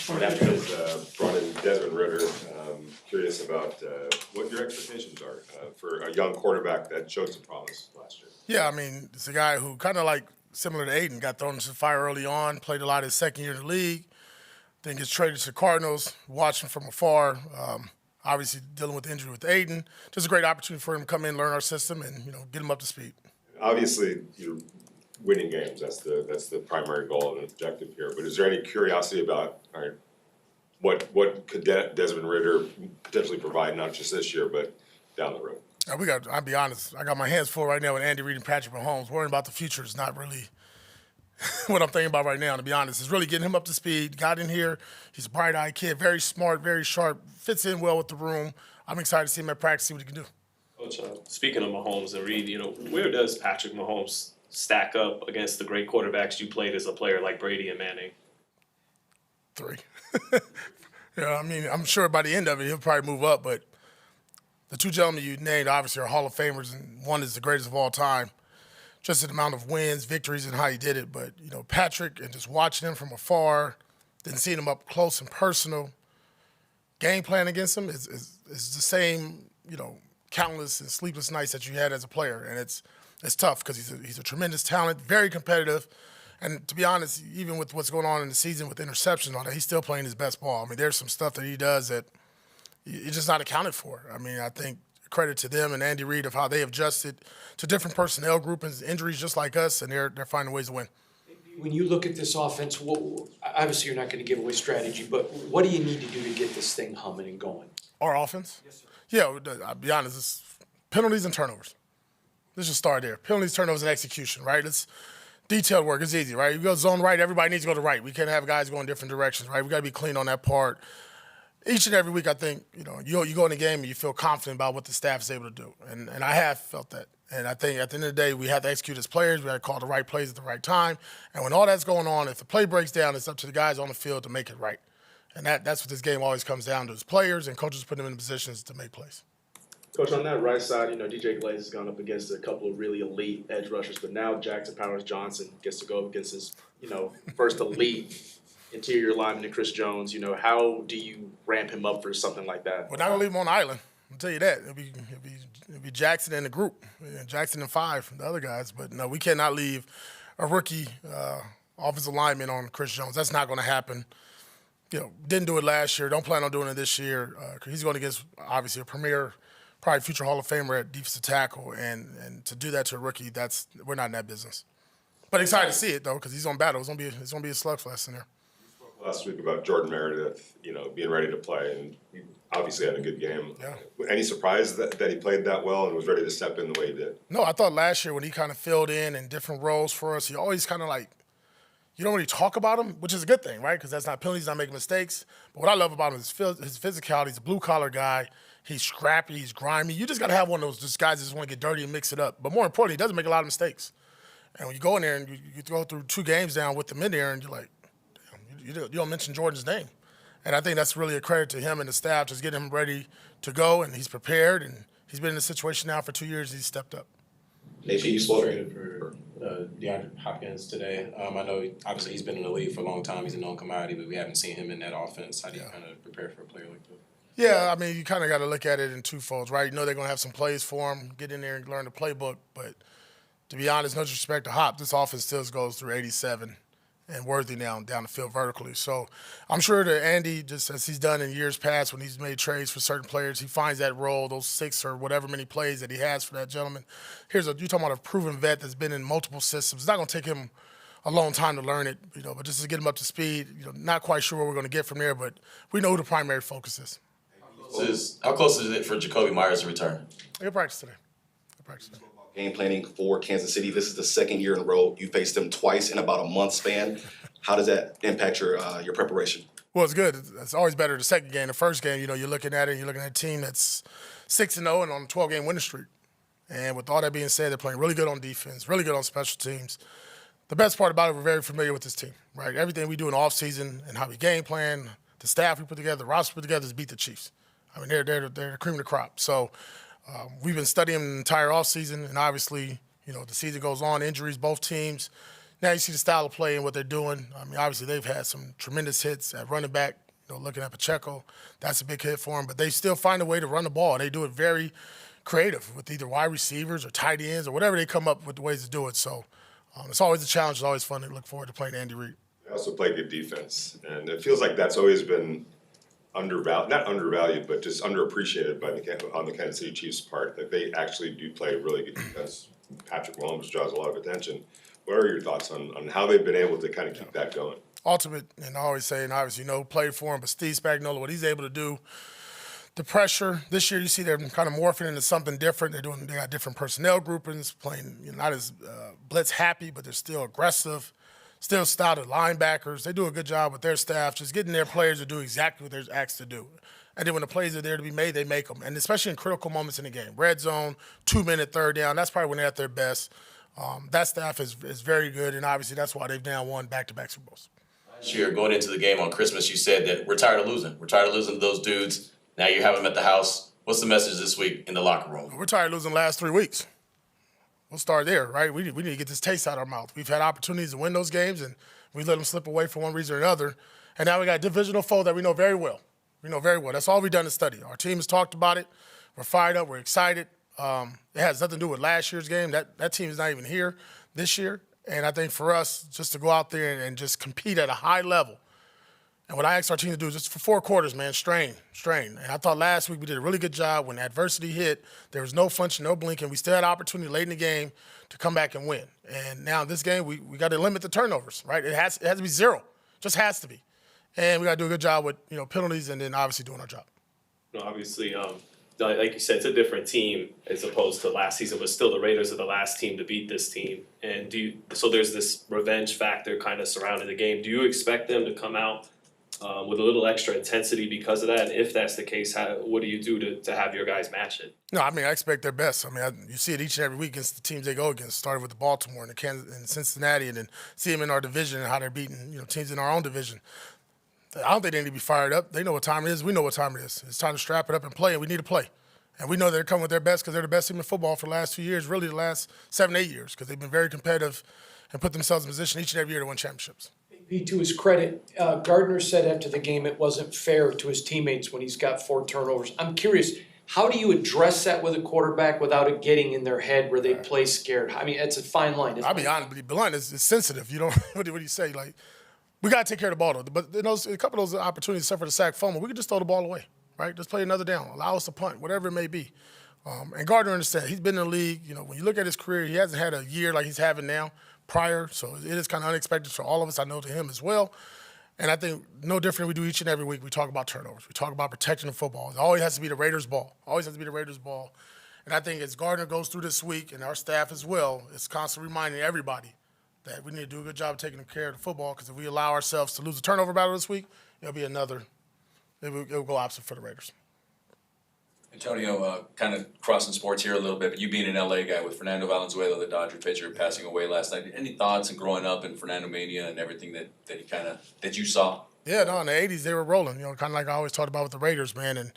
Fernando has brought in Desmond Ritter. Curious about what your expectations are for a young quarterback that showed some promise last year. Yeah, I mean, it's a guy who kind of like similar to Aiden, got thrown into the fire early on, played a lot his second year in the league, then gets traded to the Cardinals, watching from afar. Obviously dealing with the injury with Aiden. Just a great opportunity for him to come in, learn our system, and get him up to speed. Obviously, you're winning games. That's the primary goal and objective here. But is there any curiosity about what could Desmond Ritter potentially provide, not just this year, but down the road? I'll be honest, I got my hands full right now with Andy Reid and Patrick Mahomes. Worrying about the future is not really what I'm thinking about right now, to be honest. It's really getting him up to speed. Got in here. He's a bright-eyed kid, very smart, very sharp, fits in well with the room. I'm excited to see him at practice, see what he can do. Coach, speaking of Mahomes and Reid, where does Patrick Mahomes stack up against the great quarterbacks you played as a player like Brady and Manning? 3. I mean, I'm sure by the end of it, he'll probably move up, but the two gentlemen you named obviously are Hall of Famers, and one is the greatest of all time. Just the amount of wins, victories, and how he did it. But, Patrick, and just watching him from afar, then seeing him up close and personal, game plan against him is the same, countless and sleepless nights that you had as a player. And it's tough because he's a tremendous talent, very competitive. And to be honest, even with what's going on in the season with interceptions and all that, he's still playing his best ball. I mean, there's some stuff that he does that it's just not accounted for. I mean, I think credit to them and Andy Reid of how they adjusted to different personnel groupings, injuries just like us, and they're finding ways to win. When you look at this offense, obviously you're not going to give away strategy, but what do you need to do to get this thing humming and going? Our offense? Yes, sir. Yeah, I'll be honest, it's penalties and turnovers. Let's just start there. Penalties, turnovers, and execution, right? It's detailed work. It's easy, right? You go zone right, everybody needs to go to right. We can't have guys going different directions, right? We got to be clean on that part. Each and every week, I think, you go in the game and you feel confident about what the staff is able to do. And I have felt that. And I think at the end of the day, we have to execute as players. We have to call the right plays at the right time. And when all that's going on, if the play breaks down, it's up to the guys on the field to make it right. And that's what this game always comes down to, is players and coaches putting them in positions to make plays. Coach, on that right side, DJ Glaze has gone up against a couple of really elite edge rushers, but now Jackson Powers-Johnson gets to go up against his, first elite interior lineman in Chris Jones. How do you ramp him up for something like that? We're not going to leave him on the island. I'll tell you that. It'll be Jackson and the group, Jackson and 5, the other guys. But, no, we cannot leave a rookie offensive lineman on Chris Jones. That's not going to happen. Didn't do it last year. Don't plan on doing it this year. He's going against, obviously, a premier, probably future Hall of Famer at defensive tackle. And to do that to a rookie, we're not in that business. But excited to see it, though, because he's on battle. It's going to be a slugfest in there. Last week about Jordan Meredith, being ready to play, and he obviously had a good game. Yeah. Any surprise that he played that well and was ready to step in the way he did? No, I thought last year when he kind of filled in different roles for us, he always kind of you don't really talk about him, which is a good thing, right? Because that's not penalties, not making mistakes. But what I love about him is his physicality. He's a blue-collar guy. He's scrappy. He's grimy. You just got to have one of those guys that just want to get dirty and mix it up. But more importantly, he doesn't make a lot of mistakes. And when you go in there and you go through 2 games down with him in there and you're like, you don't mention Jordan's name. And I think that's really a credit to him and the staff, just getting him ready to go, and he's prepared, and he's been in this situation now for 2 years. He's stepped up. Chiefs traded for DeAndre Hopkins today. I know, obviously, he's been in the league for a long time. He's a known commodity, but we haven't seen him in that offense. How do you kind of prepare for a player like that? Yeah, I mean, you kind of got to look at it in twofolds, right? They're going to have some plays for him, get in there and learn the playbook. But to be honest, no disrespect to Hop, this offense still goes through 87 and Worthy now down the field vertically. So I'm sure that Andy, just as he's done in years past when he's made trades for certain players, he finds that role, those 6 or whatever many plays that he has for that gentleman. You're talking about a proven vet that's been in multiple systems. It's not going to take him a long time to learn it, but just to get him up to speed, not quite sure what we're going to get from there, but we know who the primary focus is. How close is it for Jacoby Myers to return? He'll practice today. Game planning for Kansas City. This is the second year in a row you faced them twice in about a month span. How does that impact your preparation? Well, it's good. It's always better the second game. The first game, you're looking at it, you're looking at a team that's 6-0 and on a 12-game winning streak. And with all that being said, they're playing really good on defense, really good on special teams. The best part about it, we're very familiar with this team, right? Everything we do in the offseason and how we game plan, the staff we put together, the roster we put together is beat the Chiefs. I mean, they're the cream of the crop. So we've been studying the entire offseason, and obviously, the season goes on, injuries, both teams. now you see the style of play and what they're doing. I mean, obviously they've had some tremendous hits at running back. Looking at Pacheco, that's a big hit for them. But they still find a way to run the ball. They do it very creative with either wide receivers or tight ends or whatever they come up with the ways to do it. So it's always a challenge. It's always fun to look forward to playing Andy Reid. They also play good defense, and it feels like that's always been not undervalued, but just underappreciated on the Kansas City Chiefs' part. That they actually do play really good defense. Patrick Mahomes draws a lot of attention. What are your thoughts on how they've been able to kind of keep that going? Ultimate, and I always say, and obviously, played for him, but Steve Spagnuolo, what he's able to do, the pressure. This year, you see they're kind of morphing into something different. They got different personnel groupings, playing not as blitz happy, but they're still aggressive, still stouted linebackers. They do a good job with their staff, just getting their players to do exactly what they're asked to do. And then when the plays are there to be made, they make them. And especially in critical moments in the game, red zone, 2-minute third down, that's probably when they're at their best. That staff is very good, and obviously that's why they've now won back-to-back Super Bowls. Last year, going into the game on Christmas, you said that we're tired of losing. We're tired of losing to those dudes. Now you have them at the house. What's the message this week in the locker room? We're tired of losing the last 3 weeks. We'll start there, right? We need to get this taste out of our mouth. We've had opportunities to win those games, and we let them slip away for one reason or another. And now we got a divisional foe that we know very well. That's all we've done is study. Our team has talked about it. We're fired up. We're excited. It has nothing to do with last year's game. That team is not even here this year. And I think for us, just to go out there and just compete at a high level. And what I asked our team to do is just for 4 quarters, man, strain. And I thought last week we did a really good job. When adversity hit, there was no flinching, no blinking. We still had opportunity late in the game to come back and win. And now this game, we got to limit the turnovers, right? It has to be 0. Just has to be. And we got to do a good job with, penalties and then obviously doing our job. Obviously, like you said, it's a different team as opposed to last season, but still the Raiders are the last team to beat this team. And so there's this revenge factor kind of surrounding the game. Do you expect them to come out with a little extra intensity because of that? And if that's the case, what do you do to have your guys match it? No, I expect their best. You see it each and every week against the teams they go against. Started with the Baltimore and the Kansas and Cincinnati, and then see them in our division and how they're beating teams in our own division. I don't think they need to be fired up. They know what time it is. We know what time it is. It's time to strap it up and play, and we need to play. And we know they're coming with their best because they're the best team in football for the last 2 years, really the last 7-8 years, because they've been very competitive and put themselves in position each and every year to win championships. To his credit, Gardner said after the game it wasn't fair to his teammates when he's got 4 turnovers. I'm curious, how do you address that with a quarterback without it getting in their head where they play scared? It's a fine line. I'll be honest, be blunt, it's sensitive. What do you say? We got to take care of the ball, though. But a couple of those opportunities, except for the sack fumble, we could just throw the ball away, right? Just play another down, allow us to punt, whatever it may be. And Gardner understands. He's been in the league. When you look at his career, he hasn't had a year like he's having now prior, so it is kind of unexpected for all of us. I know to him as well. And I think no different we do each and every week. We talk about turnovers. We talk about protecting the football. It always has to be the Raiders' ball. And I think as Gardner goes through this week, and our staff as well, it's constantly reminding everybody that we need to do a good job of taking care of the football, because if we allow ourselves to lose a turnover battle this week, it'll go opposite for the Raiders. Antonio, kind of crossing sports here a little bit, but you being an LA guy with Fernando Valenzuela, the Dodger pitcher, passing away last night. Any thoughts and growing up in Fernando Mania and everything that you saw? Yeah, no, in the 80s they were rolling, kind of like I always talked about with the Raiders, man. And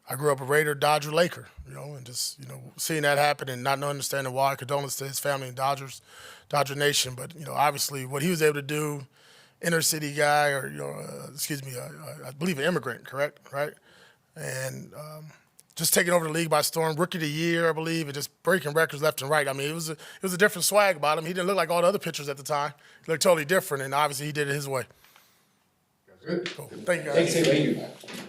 I grew up a Raider, Dodger, Laker, and just, seeing that happen and not understanding why. Condolences to his family and Dodger Nation. But, obviously what he was able to do, inner city guy, or, I believe an immigrant, correct? Right? And just taking over the league by storm, rookie of the year, I believe, and just breaking records left and right. It was a different swag about him. He didn't look like all the other pitchers at the time. He looked totally different, and obviously he did it his way. Good. Cool. Thank you, guys. Thanks,